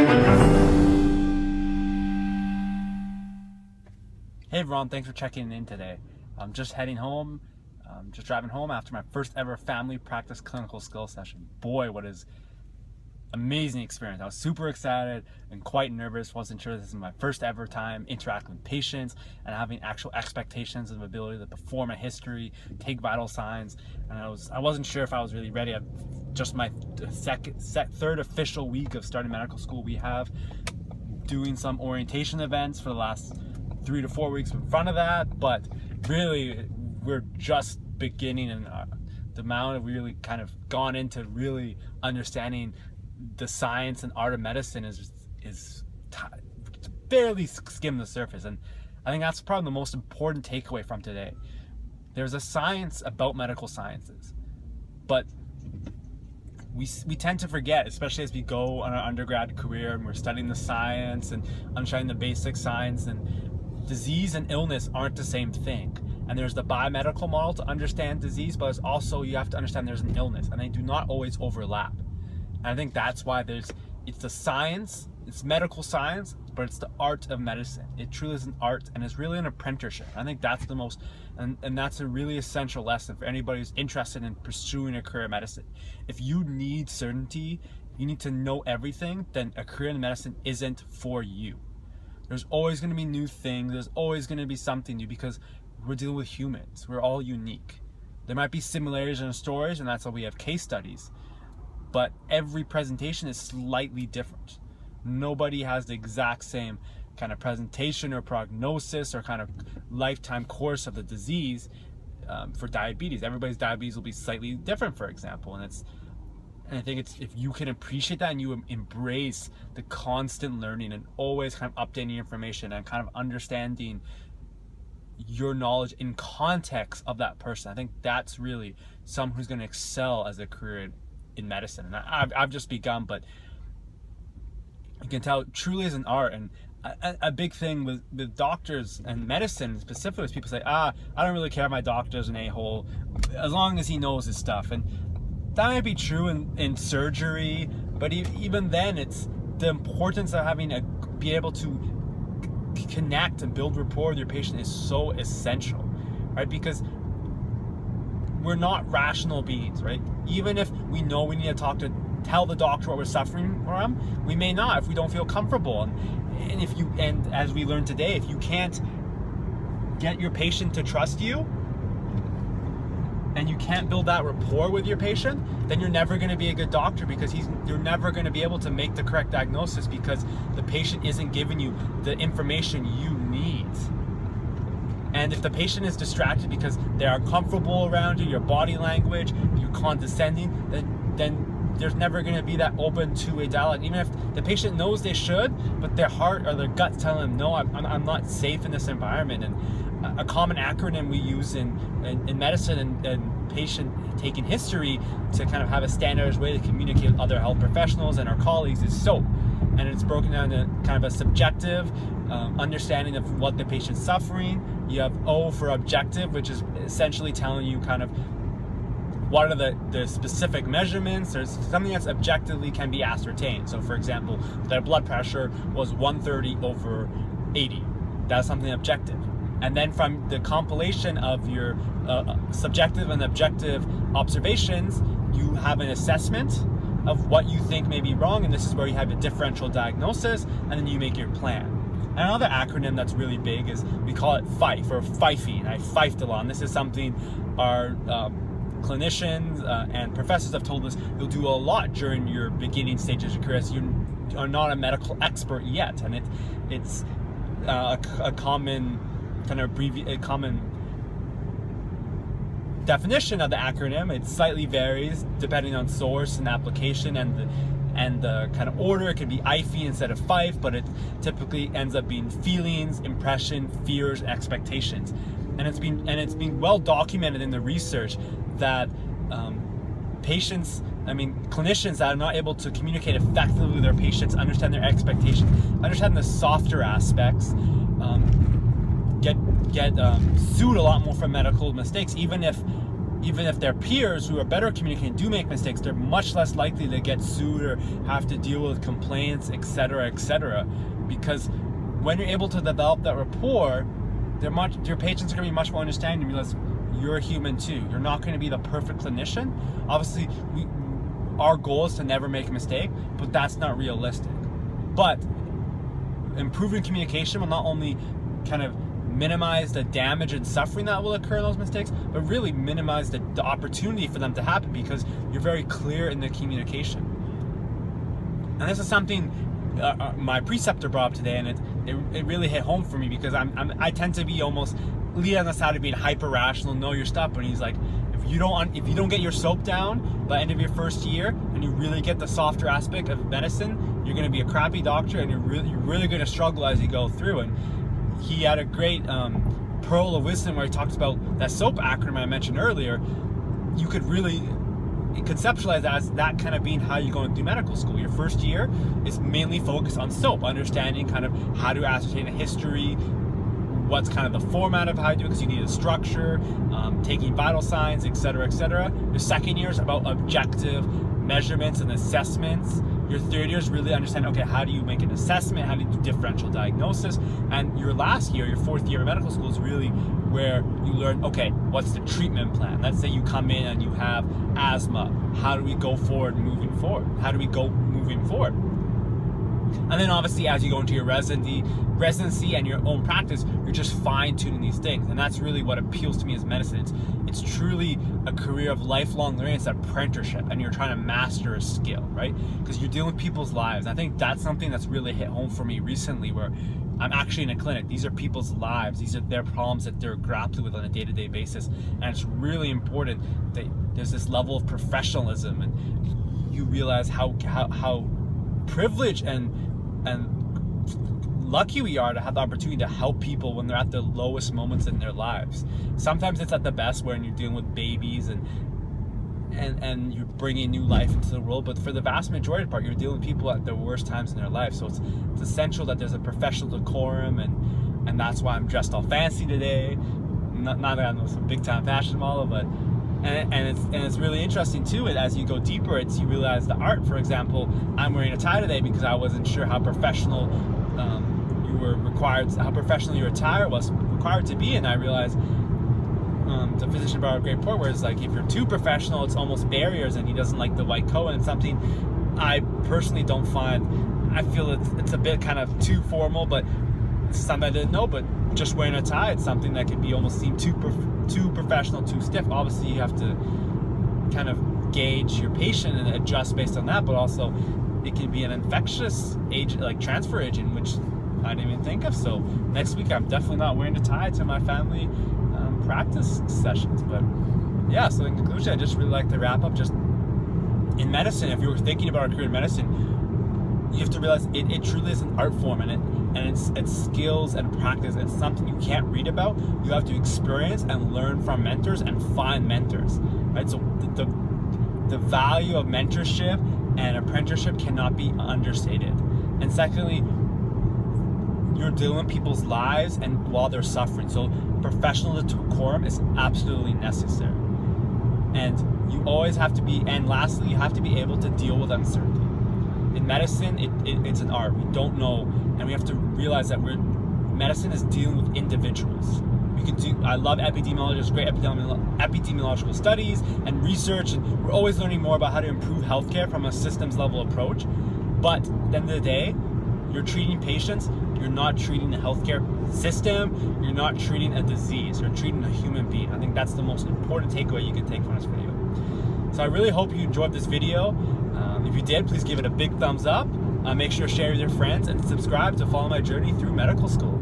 Hey everyone, thanks for checking in today. I'm just heading home, just driving home after my first ever family practice clinical skills session. Boy, what is amazing experience. I was super excited and quite nervous. Wasn't sure this is my first ever time interacting with patients and having actual expectations of ability to perform a history, take vital signs. And I wasn't sure if I was really ready. Just my third official week of starting medical school. We have doing some orientation events for the last 3 to 4 weeks in front of that, but really we're just beginning, and the amount of really kind of gone into really understanding the science and art of medicine is barely skimmed the surface. And I think that's probably the most important takeaway from today. There's a science about medical sciences, but we tend to forget, especially as we go on our undergrad career and we're studying the science and understanding the basic science, and disease and illness aren't the same thing. And there's the biomedical model to understand disease, but it's also, you have to understand there's an illness, and they do not always overlap. And I think that's why it's the science, it's medical science, but it's the art of medicine. It truly is an art, and it's really an apprenticeship. I think that's the most, and that's a really essential lesson for anybody who's interested in pursuing a career in medicine. If you need certainty, you need to know everything, then a career in medicine isn't for you. There's always going to be new things. There's always going to be something new, because we're dealing with humans. We're all unique. There might be similarities in our stories, and that's why we have case studies. But every presentation is slightly different. Nobody has the exact same kind of presentation or prognosis or kind of lifetime course of the disease for diabetes. Everybody's diabetes will be slightly different, for example. And I think it's, if you can appreciate that and you embrace the constant learning and always kind of updating information and kind of understanding your knowledge in context of that person, I think that's really someone who's going to excel as a career in medicine. And I've just begun, but you can tell it truly is an art. And a big thing with doctors and medicine specifically is people say, I don't really care if my doctor's an a-hole as long as he knows his stuff. And that might be true in surgery, but even then, it's the importance of be able to connect and build rapport with your patient is so essential, right? Because we're not rational beings, right? Even if we know we need to tell the doctor what we're suffering from, we may not if we don't feel comfortable. And as we learned today, if you can't get your patient to trust you, and you can't build that rapport with your patient, then you're never going to be a good doctor, because you're never going to be able to make the correct diagnosis, because the patient isn't giving you the information you need. And if the patient is distracted because they are comfortable around you, your body language, you're condescending, then there's never going to be that open two-way dialogue. Even if the patient knows they should, but their heart or their gut's telling them, no, I'm not safe in this environment. And a common acronym we use in medicine and patient taking history to kind of have a standardized way to communicate with other health professionals and our colleagues is SOAP. And it's broken down to kind of a subjective understanding of what the patient's suffering. You have O for objective, which is essentially telling you kind of what are the specific measurements. There's something that's objectively can be ascertained. So for example, their blood pressure was 130/80. That's something objective. And then from the compilation of your subjective and objective observations, you have an assessment of what you think may be wrong, and this is where you have a differential diagnosis, and then you make your plan. And another acronym that's really big is, we call it FIFE, or FIFE, and I fifed a lot. And this is something our clinicians and professors have told us you'll do a lot during your beginning stages of career. So you are not a medical expert yet, and it's a common kind of common definition of the acronym. It slightly varies depending on source and application and the kind of order. It can be IFE instead of FIFE, but it typically ends up being feelings, impression, fears, and expectations. And it's been well documented in the research that clinicians that are not able to communicate effectively with their patients, understand their expectations, understand the softer aspects, get sued a lot more for medical mistakes, even if even if their peers who are better communicating do make mistakes, they're much less likely to get sued or have to deal with complaints, etc., because when you're able to develop that rapport, your patients are going to be much more understanding and realize you're a human too. You're not going to be the perfect clinician. Obviously, our goal is to never make a mistake, but that's not realistic. But improving communication will not only kind of minimize the damage and suffering that will occur in those mistakes, but really minimize the opportunity for them to happen, because you're very clear in the communication. And this is something my preceptor brought up today, and it really hit home for me, because I tend to be almost lead on the side of being hyper rational, know your stuff. But he's like, if you don't get your SOAP down by the end of your first year, and you really get the softer aspect of medicine, you're going to be a crappy doctor, and you're really going to struggle as you go through. And he had a great pearl of wisdom where he talks about that SOAP acronym I mentioned earlier. You could really conceptualize that as that kind of being how you go into medical school. Your first year is mainly focused on SOAP, understanding kind of how to ascertain a history, what's kind of the format of how you do it, because you need a structure, taking vital signs, etc. Your second year is about objective measurements and assessments. Your third year is really understand, okay, how do you make an assessment, how do you do differential diagnosis, and your last year, your fourth year of medical school, is really where you learn, okay, what's the treatment plan? Let's say you come in and you have asthma. How do we go forward moving forward? And then obviously as you go into your residency and your own practice, you're just fine-tuning these things. And that's really what appeals to me as medicine. It's truly a career of lifelong learning. It's an apprenticeship, and you're trying to master a skill, right? Because you're dealing with people's lives. I think that's something that's really hit home for me recently, where I'm actually in a clinic. These are people's lives. These are their problems that they're grappling with on a day-to-day basis. And it's really important that there's this level of professionalism, and you realize how privileged and lucky we are to have the opportunity to help people when they're at the lowest moments in their lives. Sometimes it's at the best when you're dealing with babies and you're bringing new life into the world, but for the vast majority of the part, you're dealing with people at the worst times in their life. So it's essential that there's a professional decorum, and that's why I'm dressed all fancy today. Not that I'm some big time fashion model, but it's really interesting too. As you go deeper, you realize the art. For example, I'm wearing a tie today because I wasn't sure how professional your attire was required to be, and I realized the physician brought a great point where it's like, if you're too professional, it's almost barriers, and he doesn't like the white coat, and it's something I personally don't find. I feel it's a bit kind of too formal, but it's something I didn't know. But just wearing a tie, it's something that could be almost seem too professional, too stiff. Obviously, you have to kind of gauge your patient and adjust based on that, but also it can be an infectious agent, like transfer agent, which I didn't even think of. So next week, I'm definitely not wearing a tie to my family practice sessions. But yeah, so in conclusion, I just really like to wrap up just in medicine. If you were thinking about a career in medicine, you have to realize it truly is an art form, and it's skills and practice. It's something you can't read about. You have to experience and learn from mentors and find mentors, right? So the value of mentorship and apprenticeship cannot be understated. And secondly, you're dealing with people's lives and while they're suffering. So professional decorum is absolutely necessary. And you always have to be, and lastly, you have to be able to deal with uncertainty. In medicine, it's an art. We don't know, and we have to realize that medicine is dealing with individuals. I love epidemiology. There's great epidemiological studies and research, and we're always learning more about how to improve healthcare from a systems level approach. But at the end of the day, you're treating patients. You're not treating the healthcare system. You're not treating a disease. You're treating a human being. I think that's the most important takeaway you can take from this video. So I really hope you enjoyed this video. If you did, please give it a big thumbs up. Make sure to share with your friends and subscribe to follow my journey through medical school.